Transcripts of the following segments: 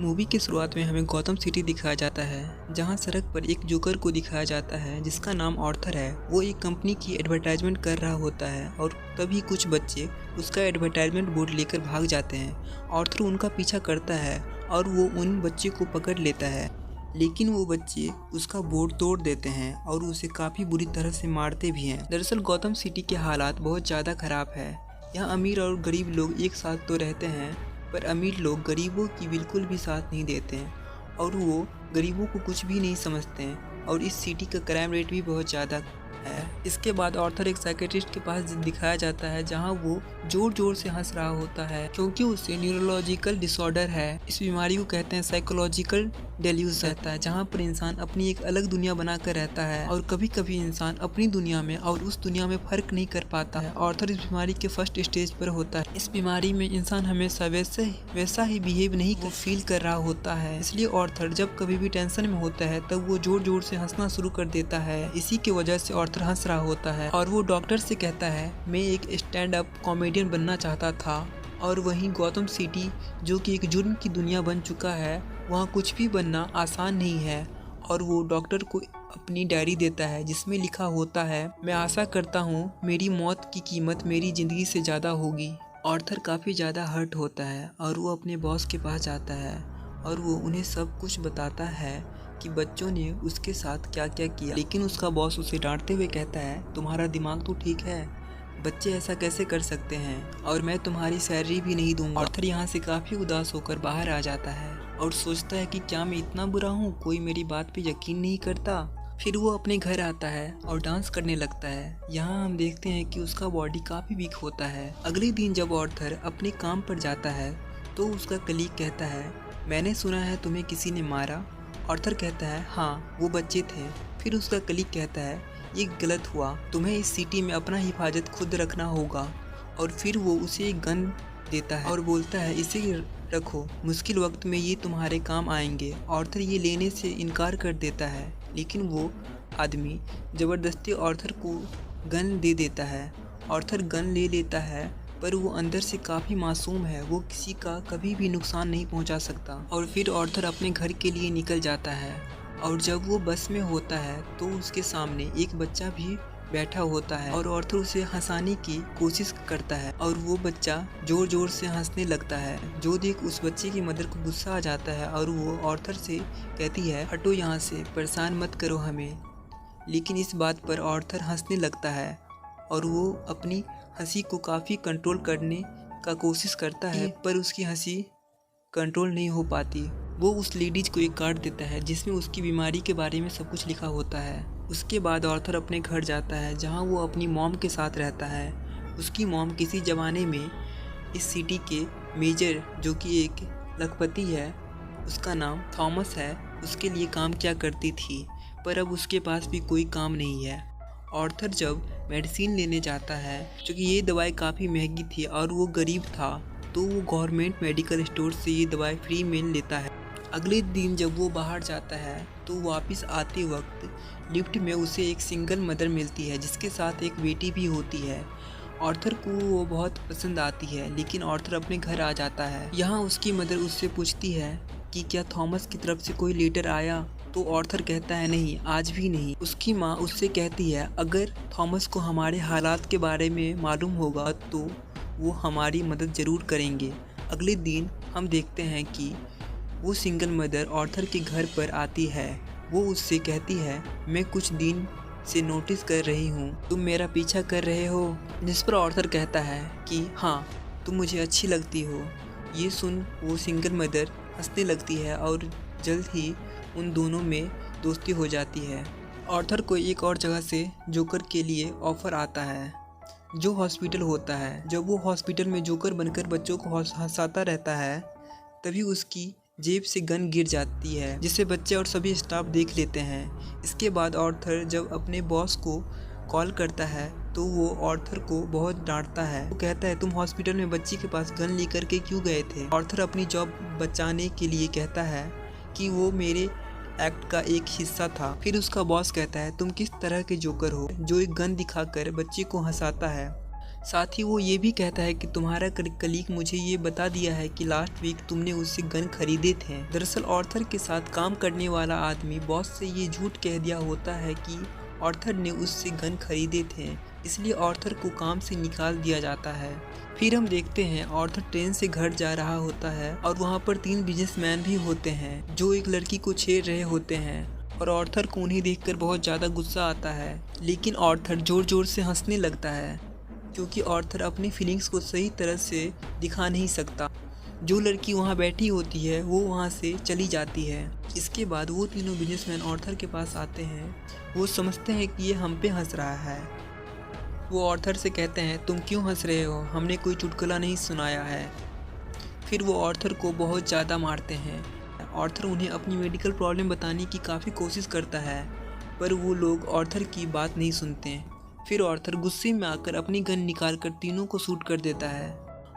Movie की शुरुआत में हमें गौतम सिटी दिखाया जाता है, जहां सड़क पर एक जोकर को दिखाया जाता है जिसका नाम आर्थर है। वो एक कंपनी की एडवर्टाइजमेंट कर रहा होता है और तभी कुछ बच्चे उसका एडवर्टाइजमेंट बोर्ड लेकर भाग जाते हैं। आर्थर उनका पीछा करता है और वो उन बच्चे को पकड़ लेता है, लेकिन वो बच्चे उसका बोर्ड तोड़ देते हैं और उसे काफ़ी बुरी तरह से मारते भी हैं। दरअसल गौतम सिटी के हालात बहुत ज़्यादा ख़राब है। यहाँ अमीर और गरीब लोग एक साथ तो रहते हैं, पर अमीर लोग गरीबों की बिल्कुल भी साथ नहीं देते हैं और वो गरीबों को कुछ भी नहीं समझते हैं। और इस सिटी का क्राइम रेट भी बहुत ज़्यादा है। इसके बाद आर्थर एक साइकेट्रिस्ट के पास दिखाया जाता है, जहां वो जोर जोर से हंस रहा होता है क्योंकि उसे न्यूरोलॉजिकल डिसऑर्डर है। इस बीमारी को कहते हैं साइकोलॉजिकल डेल्यूज रहता है, जहां पर इंसान अपनी एक अलग दुनिया बनाकर रहता है और कभी कभी इंसान अपनी दुनिया में और उस दुनिया में फर्क नहीं कर पाता है। आर्थर इस बीमारी के फर्स्ट स्टेज पर होता है। इस बीमारी में इंसान हमेशा वैसा ही बिहेव नहीं फील कर रहा होता है, इसलिए आर्थर जब कभी भी टेंशन में होता है तब वो जोर जोर से हंसना शुरू कर देता है। इसी की वजह से आर्थर हंस रहा होता है और वो डॉक्टर से कहता है, मैं एक स्टैंड अप कॉमेडियन बनना चाहता था। और वहीं गौतम सिटी, जो कि एक जुर्म की दुनिया बन चुका है, वहाँ कुछ भी बनना आसान नहीं है। और वो डॉक्टर को अपनी डायरी देता है जिसमें लिखा होता है, मैं आशा करता हूँ मेरी मौत की कीमत मेरी ज़िंदगी से ज़्यादा होगी। आर्थर काफ़ी ज़्यादा हर्ट होता है और वो अपने बॉस के पास जाता है और वो उन्हें सब कुछ बताता है कि बच्चों ने उसके साथ क्या क्या किया। लेकिन उसका बॉस उसे डांटते हुए कहता है, तुम्हारा दिमाग तो ठीक है, बच्चे ऐसा कैसे कर सकते हैं और मैं तुम्हारी सैलरी भी नहीं दूंगा। आर्थर यहाँ से काफ़ी उदास होकर बाहर आ जाता है और सोचता है कि क्या मैं इतना बुरा हूँ, कोई मेरी बात पे यकीन नहीं करता। फिर वो अपने घर आता है और डांस करने लगता है। यहाँ हम देखते हैं कि उसका बॉडी काफ़ी वीक होता है। अगले दिन जब आर्थर अपने काम पर जाता है तो उसका कलीग कहता है, मैंने सुना है तुम्हें किसी ने मारा। आर्थर कहता है, हाँ वो बच्चे थे। फिर उसका कलीग कहता है, ये गलत हुआ, तुम्हें इस सिटी में अपना हिफाजत खुद रखना होगा। और फिर वो उसे एक गन देता है और बोलता है, इसे रखो, मुश्किल वक्त में ये तुम्हारे काम आएंगे। आर्थर ये लेने से इनकार कर देता है, लेकिन वो आदमी ज़बरदस्ती आर्थर को गन दे देता है। आर्थर गन ले लेता है, पर वो अंदर से काफ़ी मासूम है, वो किसी का कभी भी नुकसान नहीं पहुंचा सकता। और फिर आर्थर अपने घर के लिए निकल जाता है और जब वो बस में होता है तो उसके सामने एक बच्चा भी बैठा होता है और आर्थर उसे हंसाने की कोशिश करता है और वो बच्चा जोर जोर से हंसने लगता है, जो देख उस बच्चे की मदर को गुस्सा आ जाता है और वो आर्थर से कहती है, हटो यहाँ से, परेशान मत करो हमें। लेकिन इस बात पर आर्थर हंसने लगता है और वो अपनी हंसी को काफ़ी कंट्रोल करने का कोशिश करता है, पर उसकी हंसी कंट्रोल नहीं हो पाती। वो उस लेडीज को एक कार्ड देता है जिसमें उसकी बीमारी के बारे में सब कुछ लिखा होता है। उसके बाद आर्थर अपने घर जाता है, जहां वो अपनी मॉम के साथ रहता है। उसकी मॉम किसी ज़माने में इस सिटी के मेजर, जो कि एक लखपति है, उसका नाम थॉमस है, उसके लिए काम किया करती थी, पर अब उसके पास भी कोई काम नहीं है। आर्थर जब मेडिसिन लेने जाता है, क्योंकि ये दवाई काफ़ी महंगी थी और वो गरीब था, तो वो गवर्नमेंट मेडिकल स्टोर से ये दवाई फ्री में लेता है। अगले दिन जब वो बाहर जाता है तो वापस आते वक्त लिफ्ट में उसे एक सिंगल मदर मिलती है जिसके साथ एक बेटी भी होती है। आर्थर को वो बहुत पसंद आती है, लेकिन आर्थर अपने घर आ जाता है। यहाँ उसकी मदर उससे पूछती है कि क्या थॉमस की तरफ से कोई लेटर आया, तो आर्थर कहता है, नहीं, आज भी नहीं। उसकी माँ उससे कहती है, अगर थॉमस को हमारे हालात के बारे में मालूम होगा तो वो हमारी मदद ज़रूर करेंगे। अगले दिन हम देखते हैं कि वो सिंगल मदर आर्थर के घर पर आती है। वो उससे कहती है, मैं कुछ दिन से नोटिस कर रही हूँ, तुम मेरा पीछा कर रहे हो। जिस पर आर्थर कहता है कि हाँ, तुम मुझे अच्छी लगती हो। ये सुन वो सिंगल मदर हंसने लगती है और जल्द ही उन दोनों में दोस्ती हो जाती है। आर्थर को एक और जगह से जोकर के लिए ऑफ़र आता है, जो हॉस्पिटल होता है। जब वो हॉस्पिटल में जोकर बनकर बच्चों को हंसाता रहता है, तभी उसकी जेब से गन गिर जाती है, जिसे बच्चे और सभी स्टाफ देख लेते हैं। इसके बाद आर्थर जब अपने बॉस को कॉल करता है तो वो आर्थर को बहुत डांटता है। वो कहता है, तुम हॉस्पिटल में बच्ची के पास गन लेकर के क्यों गए थे। आर्थर अपनी जॉब बचाने के लिए कहता है कि वो मेरे एक्ट का एक हिस्सा था। फिर उसका बॉस कहता है, तुम किस तरह के जोकर हो जो एक गन दिखाकर बच्चे को हंसाता है। साथ ही वो ये भी कहता है कि तुम्हारा कलीग मुझे ये बता दिया है कि लास्ट वीक तुमने उससे गन खरीदे थे। दरअसल ऑर्थर के साथ काम करने वाला आदमी बॉस से ये झूठ कह दिया होता है कि ऑर्थर ने उससे गन खरीदे थे, इसलिए ऑर्थर को काम से निकाल दिया जाता है। फिर हम देखते हैं ऑर्थर ट्रेन से घर जा रहा होता है और वहाँ पर 3 बिजनेसमैन भी होते हैं जो एक लड़की को छेड़ रहे होते हैं और ऑर्थर को उन्हें देखकर बहुत ज़्यादा गुस्सा आता है। लेकिन ऑर्थर ज़ोर ज़ोर से हंसने लगता है क्योंकि ऑर्थर अपनी फीलिंग्स को सही तरह से दिखा नहीं सकता। जो लड़की वहाँ बैठी होती है वो वहाँ से चली जाती है। इसके बाद वो तीनों बिजनेसमैन ऑर्थर के पास आते हैं। वो समझते हैं कि ये हम पे हंस रहा है। वो ऑर्थर से कहते हैं तुम क्यों हंस रहे हो, हमने कोई चुटकुला नहीं सुनाया है। फिर वो ऑर्थर को बहुत ज़्यादा मारते हैं। ऑर्थर उन्हें अपनी मेडिकल प्रॉब्लम बताने की काफ़ी कोशिश करता है पर वो लोग ऑर्थर की बात नहीं सुनते। फिर ऑर्थर गुस्से में आकर अपनी गन निकाल कर तीनों को शूट कर देता है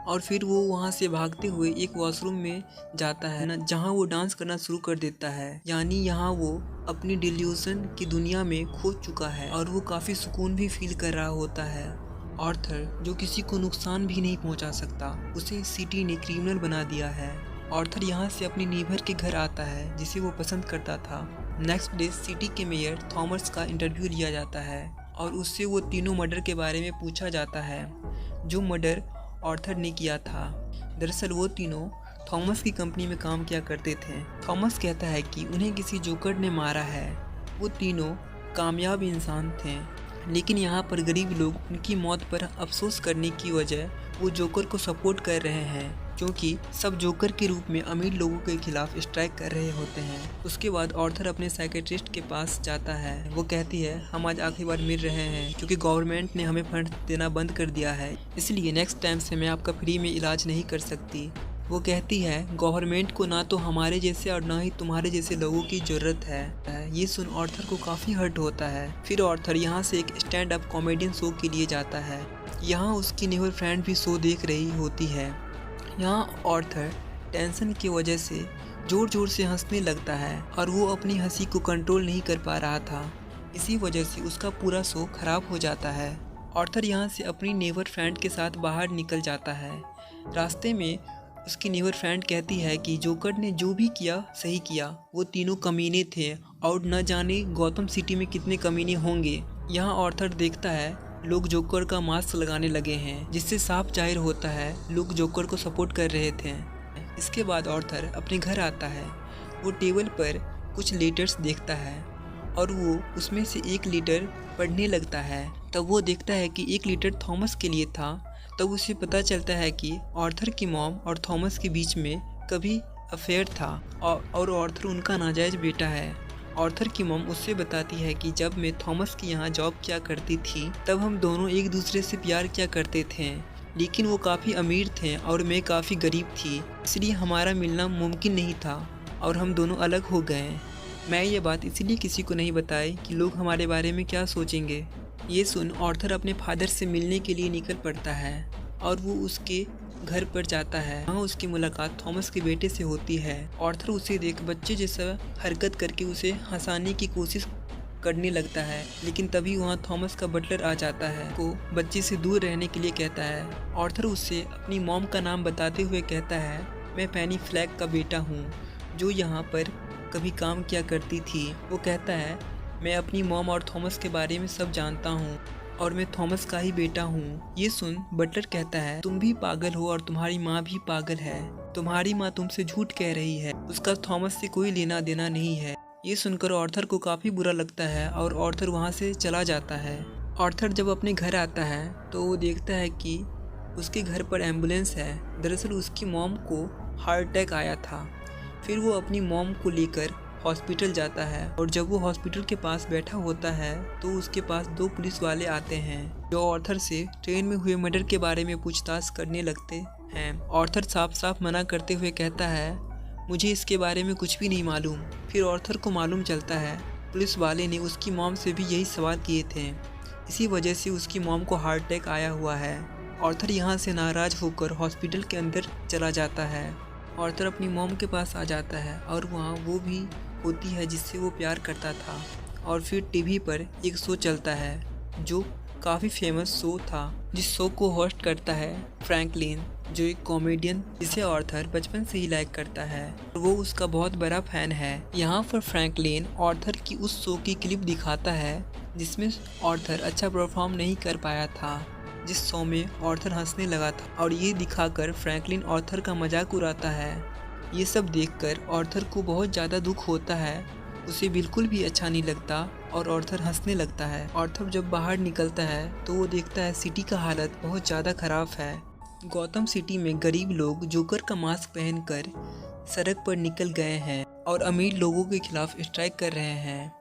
और फिर वो वहाँ से भागते हुए एक वॉशरूम में जाता है ना, जहाँ वो डांस करना शुरू कर देता है। यानी यहाँ वो अपनी डिल्यूजन की दुनिया में खो चुका है और वो काफ़ी सुकून भी फील कर रहा होता है। ऑर्थर जो किसी को नुकसान भी नहीं पहुँचा सकता, उसे सिटी ने क्रिमिनल बना दिया है। ऑर्थर यहाँ से अपने नेबर के घर आता है जिसे वो पसंद करता था। नेक्स्ट डे सिटी के मेयर थॉमस का इंटरव्यू लिया जाता है और उससे वो तीनों मर्डर के बारे में पूछा जाता है जो मर्डर ऑर्थर ने किया था। दरअसल वो तीनों थॉमस की कंपनी में काम किया करते थे। थॉमस कहता है कि उन्हें किसी जोकर ने मारा है। वो तीनों कामयाब इंसान थे, लेकिन यहाँ पर गरीब लोग उनकी मौत पर अफसोस करने की वजह वो जोकर को सपोर्ट कर रहे हैं क्योंकि सब जोकर के रूप में अमीर लोगों के खिलाफ स्ट्राइक कर रहे होते हैं। उसके बाद ऑर्थर अपने साइकेट्रिस्ट के पास जाता है। वो कहती है हम आज आखिरी बार मिल रहे हैं क्योंकि गवर्नमेंट ने हमें फंड देना बंद कर दिया है, इसलिए नेक्स्ट टाइम से मैं आपका फ्री में इलाज नहीं कर सकती। वो कहती है गवर्नमेंट को ना तो हमारे जैसे और ना ही तुम्हारे जैसे लोगों की ज़रूरत है। ये सुन ऑर्थर को काफ़ी हर्ट होता है। फिर ऑर्थर यहाँ से एक स्टैंड अप कॉमेडियन शो के लिए जाता है। यहाँ उसकी नेबर फ्रेंड भी शो देख रही होती है। यहाँ ऑर्थर टेंशन की वजह से ज़ोर ज़ोर से हंसने लगता है और वो अपनी हंसी को कंट्रोल नहीं कर पा रहा था। इसी वजह से उसका पूरा शो खराब हो जाता है। ऑर्थर यहाँ से अपनी नेबर फ्रेंड के साथ बाहर निकल जाता है। रास्ते में उसकी नेबर फ्रेंड कहती है कि जोकर ने जो भी किया सही किया, वो तीनों कमीने थे और न जाने गौतम सिटी में कितने कमीने होंगे। यहाँ ऑर्थर देखता है लोग जोकर का मास्क लगाने लगे हैं, जिससे साफ जाहिर होता है लोग जोकर को सपोर्ट कर रहे थे। इसके बाद ऑर्थर अपने घर आता है। वो टेबल पर कुछ लेटर्स देखता है और वो उसमें से एक लेटर पढ़ने लगता है। तब वो देखता है कि एक लेटर थॉमस के लिए था। तब उसे पता चलता है कि ऑर्थर की मॉम और थॉमस के बीच में कभी अफेयर था और ऑर्थर उनका नाजायज़ बेटा है। ऑर्थर की मॉम उससे बताती है कि जब मैं थॉमस के यहाँ जॉब किया करती थी तब हम दोनों एक दूसरे से प्यार किया करते थे, लेकिन वो काफ़ी अमीर थे और मैं काफ़ी गरीब थी, इसलिए हमारा मिलना मुमकिन नहीं था और हम दोनों अलग हो गए। मैं ये बात इसलिए किसी को नहीं बताई कि लोग हमारे बारे में क्या सोचेंगे। ये सुन ऑर्थर अपने फादर से मिलने के लिए निकल पड़ता है और वो उसके घर पर जाता है। वहाँ उसकी मुलाकात थॉमस के बेटे से होती है। ऑर्थर उसे देख बच्चे जैसा हरकत करके उसे हंसाने की कोशिश करने लगता है, लेकिन तभी वहाँ थॉमस का बटलर आ जाता है। वो बच्चे से दूर रहने के लिए कहता है। ऑर्थर उससे अपनी मॉम का नाम बताते हुए कहता है मैं पेनी फ्लैग का बेटा हूँ जो यहाँ पर कभी काम किया करती थी। वो कहता है मैं अपनी मॉम और थॉमस के बारे में सब जानता हूँ और मैं थॉमस का ही बेटा हूँ। ये सुन बटलर कहता है तुम भी पागल हो और तुम्हारी माँ भी पागल है। तुम्हारी माँ तुमसे झूठ कह रही है, उसका थॉमस से कोई लेना देना नहीं है। ये सुनकर ऑर्थर को काफ़ी बुरा लगता है और ऑर्थर वहाँ से चला जाता है। ऑर्थर जब अपने घर आता है तो वो देखता है कि उसके घर पर एम्बुलेंस है। दरअसल उसकी मॉम को हार्ट अटैक आया था। फिर वो अपनी मॉम को लेकर हॉस्पिटल जाता है और जब वो हॉस्पिटल के पास बैठा होता है तो उसके पास 2 पुलिस वाले आते हैं जो ऑर्थर से ट्रेन में हुए मर्डर के बारे में पूछताछ करने लगते हैं। ऑर्थर साफ साफ मना करते हुए कहता है मुझे इसके बारे में कुछ भी नहीं मालूम। फिर ऑर्थर को मालूम चलता है पुलिस वाले ने उसकी मॉम से भी यही सवाल किए थे, इसी वजह से उसकी मॉम को हार्ट अटैक आया हुआ है। ऑर्थर यहाँ से नाराज़ होकर हॉस्पिटल के अंदर चला जाता है। ऑर्थर अपनी मॉम के पास आ जाता है और वहाँ वो भी होती है जिससे वो प्यार करता था। और फिर टीवी पर एक शो चलता है जो काफ़ी फेमस शो था जिस शो को होस्ट करता है फ्रैंकलिन, जो एक कॉमेडियन जिसे ऑर्थर बचपन से ही लाइक करता है। वो उसका बहुत बड़ा फैन है। यहाँ पर फ्रैंकलिन ऑर्थर की उस शो की क्लिप दिखाता है जिसमें ऑर्थर अच्छा परफॉर्म नहीं कर पाया था, जिस शो में ऑर्थर हंसने लगा था, और ये दिखाकर फ्रैंकलिन ऑर्थर का मजाक उड़ाता है। ये सब देखकर ऑर्थर को बहुत ज़्यादा दुख होता है, उसे बिल्कुल भी अच्छा नहीं लगता और ऑर्थर हंसने लगता है। ऑर्थर जब बाहर निकलता है तो वो देखता है सिटी का हालत बहुत ज़्यादा ख़राब है। गौतम सिटी में गरीब लोग जोकर का मास्क पहनकर सड़क पर निकल गए हैं और अमीर लोगों के खिलाफ स्ट्राइक कर रहे हैं।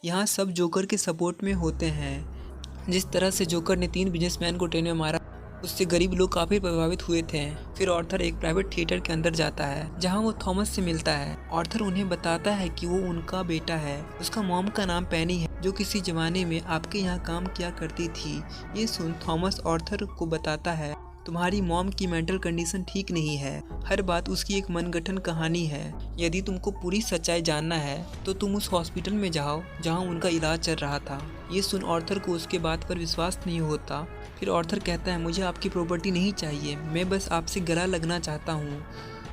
यहाँ सब जोकर के सपोर्ट में होते हैं। जिस तरह से जोकर ने 3 बिजनेसमैन को ट्रेन में मारा, उससे गरीब लोग काफ़ी प्रभावित हुए थे। फिर ऑर्थर एक प्राइवेट थिएटर के अंदर जाता है जहां वो थॉमस से मिलता है। ऑर्थर उन्हें बताता है कि वो उनका बेटा है। उसका मॉम का नाम पेनी है, जो किसी जमाने में आपके यहाँ काम किया करती थी। ये सुन थॉमस ऑर्थर को बताता है, तुम्हारी मॉम की मेंटल कंडीशन ठीक नहीं है। हर बात उसकी एक मनगढ़ंत कहानी है। यदि तुमको पूरी सच्चाई जानना है तो तुम उस हॉस्पिटल में जाओ जहां उनका इलाज चल रहा था। ये सुन ऑर्थर को उसके बात पर विश्वास नहीं होता। फिर ऑर्थर कहता है, मुझे आपकी प्रॉपर्टी नहीं चाहिए, मैं बस आपसे गला लगना चाहता हूँ,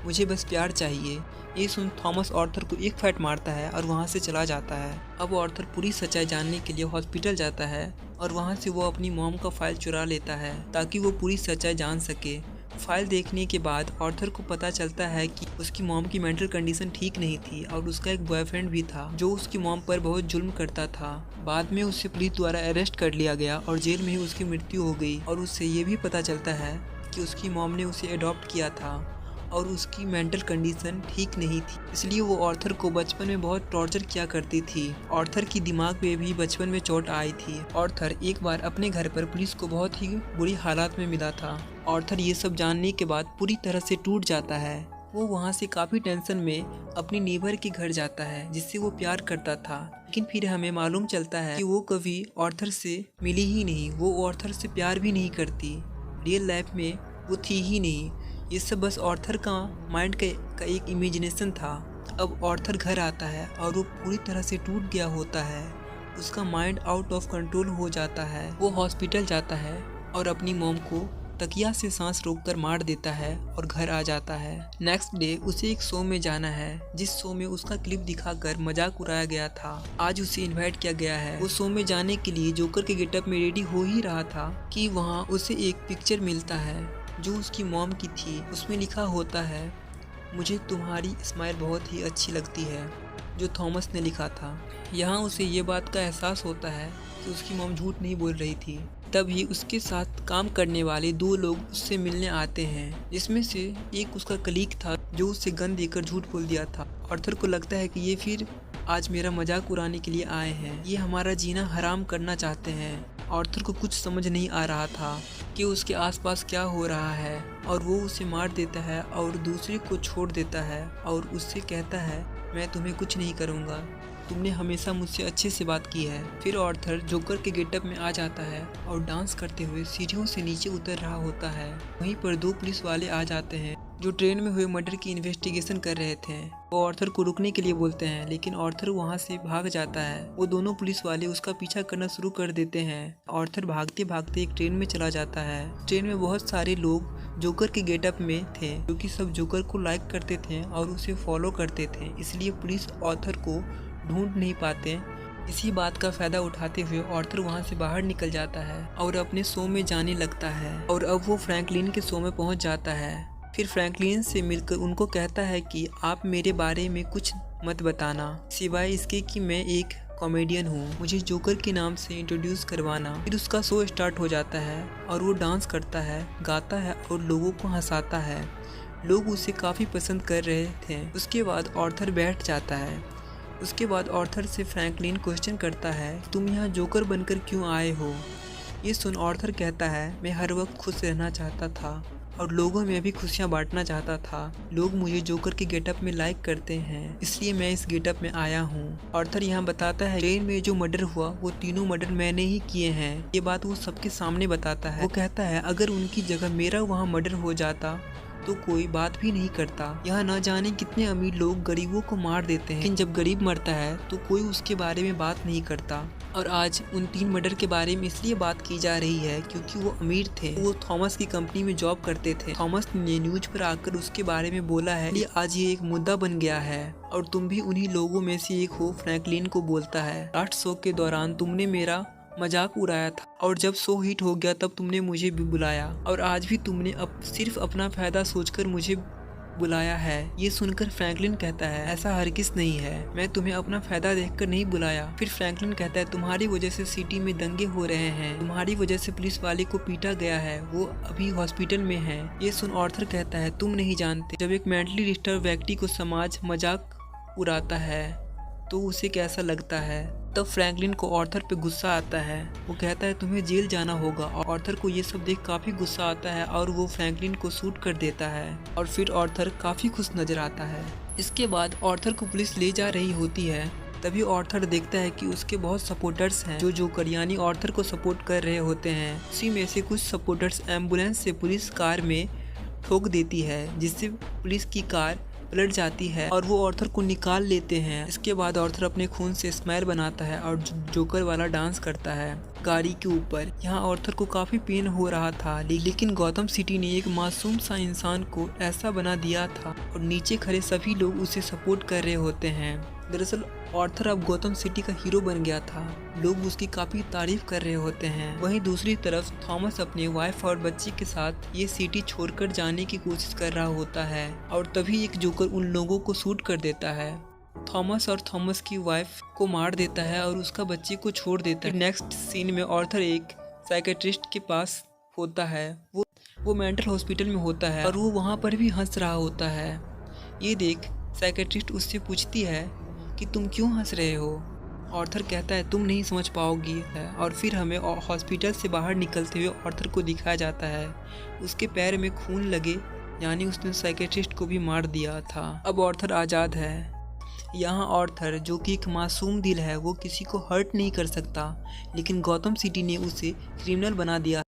मुझे बस प्यार चाहिए। ये सुन थॉमस ऑर्थर को एक फैट मारता है और वहाँ से चला जाता है। अब ऑर्थर पूरी सच्चाई जानने के लिए हॉस्पिटल जाता है और वहाँ से वो अपनी मॉम का फाइल चुरा लेता है ताकि वो पूरी सच्चाई जान सके। फाइल देखने के बाद ऑर्थर को पता चलता है कि उसकी मॉम की मेंटल कंडीशन ठीक नहीं थी और उसका एक बॉयफ्रेंड भी था जो उसकी मॉम पर बहुत जुल्म करता था। बाद में उसे पुलिस द्वारा अरेस्ट कर लिया गया और जेल में ही उसकी मृत्यु हो गई। और उससे ये भी पता चलता है कि उसकी मॉम ने उसे अडॉप्ट किया था और उसकी मेंटल कंडीशन ठीक नहीं थी, इसलिए वो ऑर्थर को बचपन में बहुत टॉर्चर किया करती थी। ऑर्थर की दिमाग पे भी बचपन में चोट आई थी। ऑर्थर एक बार अपने घर पर पुलिस को बहुत ही बुरी हालात में मिला था। ऑर्थर ये सब जानने के बाद पूरी तरह से टूट जाता है। वो वहाँ से काफ़ी टेंशन में अपनी नेबर के घर जाता है जिससे वो प्यार करता था। लेकिन फिर हमें मालूम चलता है कि वो कभी ऑर्थर से मिली ही नहीं, वो ऑर्थर से प्यार भी नहीं करती, रियल लाइफ में वो थी ही नहीं। ये सब बस ऑर्थर का माइंड का एक इमेजिनेशन था। अब ऑर्थर घर आता है और वो पूरी तरह से टूट गया होता है। उसका माइंड आउट ऑफ कंट्रोल हो जाता है। वो हॉस्पिटल जाता है और अपनी मॉम को तकिया से सांस रोककर मार देता है और घर आ जाता है। नेक्स्ट डे उसे एक शो में जाना है जिस शो में उसका क्लिप दिखाकर मजाक उड़ाया गया था। आज उसे इनवाइट किया गया है। वो शो में जाने के लिए जोकर के गेटअप में रेडी हो ही रहा था कि वहाँ उसे एक पिक्चर मिलता है जो उसकी मॉम की थी। उसमें लिखा होता है, मुझे तुम्हारी स्माइल बहुत ही अच्छी लगती है, जो थॉमस ने लिखा था। यहाँ उसे ये बात का एहसास होता है कि उसकी मॉम झूठ नहीं बोल रही थी। तभी उसके साथ काम करने वाले 2 लोग उससे मिलने आते हैं, जिसमें से एक उसका कलीग था जो उससे गन देकर झूठ बोल दिया था। ऑर्थर को लगता है कि ये फिर आज मेरा मजाक उड़ाने के लिए आए हैं, ये हमारा जीना हराम करना चाहते हैं। ऑर्थर को कुछ समझ नहीं आ रहा था कि उसके आसपास क्या हो रहा है और वो उसे मार देता है और दूसरे को छोड़ देता है और उससे कहता है, मैं तुम्हें कुछ नहीं करूँगा, तुमने हमेशा मुझसे अच्छे से बात की है। फिर ऑर्थर जोकर के गेटअप में आ जाता है और डांस करते हुए सीढ़ियों से नीचे उतर रहा होता है। वहीं पर 2 पुलिस वाले आ जाते हैं जो ट्रेन में हुए मर्डर की इन्वेस्टिगेशन कर रहे थे। वो ऑर्थर को रुकने के लिए बोलते हैं, लेकिन ऑर्थर वहां से भाग जाता है। वो दोनों पुलिस वाले उसका पीछा करना शुरू कर देते हैं। ऑर्थर भागते भागते एक ट्रेन में चला जाता है। ट्रेन में बहुत सारे लोग जोकर के गेटअप में थे, क्योंकि सब जोकर को लाइक करते थे और उसे फॉलो करते थे, इसलिए पुलिस ऑर्थर को ढूंढ नहीं पाते। इसी बात का फायदा उठाते हुए ऑर्थर वहां से बाहर निकल जाता है और अपने शो में जाने लगता है। और अब वो फ्रैंकलिन के शो में पहुंच जाता है। फिर फ्रैंकलिन से मिलकर उनको कहता है कि आप मेरे बारे में कुछ मत बताना, सिवाय इसके कि मैं एक कॉमेडियन हूँ, मुझे जोकर के नाम से इंट्रोड्यूस करवाना। फिर उसका शो स्टार्ट हो जाता है और वो डांस करता है, गाता है और लोगों को हंसाता है। लोग उसे काफ़ी पसंद कर रहे थे। उसके बाद ऑर्थर बैठ जाता है। उसके बाद ऑर्थर से फ्रैंकलिन क्वेश्चन करता है, तुम यहाँ जोकर बनकर क्यों आए हो? ये सुन ऑर्थर कहता है, मैं हर वक्त खुश रहना चाहता था और लोगों में भी खुशियाँ बांटना चाहता था। लोग मुझे जोकर के गेटअप में लाइक करते हैं, इसलिए मैं इस गेटअप में आया हूँ। ऑर्थर यहाँ बताता है, ट्रेन में जो मर्डर हुआ वो तीनों मर्डर मैंने ही किए हैं। ये बात वो सबके सामने बताता है। वो कहता है, अगर उनकी जगह मेरा वहाँ मर्डर हो जाता तो कोई बात भी नहीं करता। यहाँ न जाने कितने अमीर लोग गरीबों को मार देते हैं, लेकिन जब गरीब मरता है तो कोई उसके बारे में बात नहीं करता। और आज उन 3 मर्डर के बारे में इसलिए बात की जा रही है क्योंकि वो अमीर थे, वो थॉमस की कंपनी में जॉब करते थे। थॉमस ने न्यूज पर आकर उसके बारे में बोला है, इसलिए आज ये एक मुद्दा बन गया है और तुम भी उन्हीं लोगों में से एक हो। फ्रैंकलिन को बोलता है, लास्ट शो के दौरान तुमने मेरा मजाक उड़ाया था और जब शो हिट हो गया तब तुमने मुझे भी बुलाया और आज भी तुमने सिर्फ अपना फायदा सोचकर मुझे बुलाया है। ये सुनकर फ्रैंकलिन कहता है, ऐसा हरगिज़ नहीं है, मैं तुम्हें अपना फायदा देखकर नहीं बुलाया। फिर फ्रैंकलिन कहता है, तुम्हारी वजह से सिटी में दंगे हो रहे हैं, तुम्हारी वजह से पुलिस वाले को पीटा गया है, वो अभी हॉस्पिटल में है। ये सुन आर्थर कहता है, तुम नहीं जानते जब एक मेंटली डिस्टर्ब व्यक्ति को समाज मजाक उड़ाता है तो उसे कैसा लगता है। तब फ्रैंकलिन को आर्थर पे गुस्सा आता है। वो कहता है, तुम्हें जेल जाना होगा। और आर्थर को ये सब देख काफ़ी गुस्सा आता है और वो फ्रैंकलिन को शूट कर देता है और फिर आर्थर काफ़ी खुश नज़र आता है। इसके बाद आर्थर को पुलिस ले जा रही होती है। तभी आर्थर देखता है कि उसके बहुत सपोर्टर्स हैं जो जोकर यानी आर्थर को सपोर्ट कर रहे होते हैं। उसी में से कुछ सपोर्टर्स एम्बुलेंस से पुलिस कार में ठोक देती है, जिससे पुलिस की कार पलट जाती है और वो आर्थर को निकाल लेते हैं। इसके बाद आर्थर अपने खून से स्माइल बनाता है और जोकर वाला डांस करता है गाड़ी के ऊपर। यहाँ आर्थर को काफ़ी पेन हो रहा था, लेकिन गौतम सिटी ने एक मासूम सा इंसान को ऐसा बना दिया था और नीचे खड़े सभी लोग उसे सपोर्ट कर रहे होते हैं। दरअसल आर्थर अब गौतम सिटी का हीरो बन गया था, लोग उसकी काफ़ी तारीफ कर रहे होते हैं। वहीं दूसरी तरफ थॉमस अपने वाइफ और बच्चे के साथ ये सिटी छोड़कर जाने की कोशिश कर रहा होता है और तभी एक जोकर उन लोगों को शूट कर देता है। थॉमस और थॉमस की वाइफ को मार देता है और उसका बच्चे को छोड़ देता है। नेक्स्ट सीन में आर्थर एक साइकेट्रिस्ट के पास होता है, वो मेंटल हॉस्पिटल में होता है और वो वहाँ पर भी हंस रहा होता है। ये देख साइकेट्रिस्ट उससे पूछती है कि तुम क्यों हंस रहे हो। आर्थर कहता है, तुम नहीं समझ पाओगी है। और फिर हमें हॉस्पिटल से बाहर निकलते हुए आर्थर को दिखाया जाता है, उसके पैर में खून लगे यानी उसने साइकेट्रिस्ट को भी मार दिया था। अब आर्थर आज़ाद है। यहाँ आर्थर जो कि एक मासूम दिल है, वो किसी को हर्ट नहीं कर सकता, लेकिन गौतम सिटी ने उसे क्रिमिनल बना दिया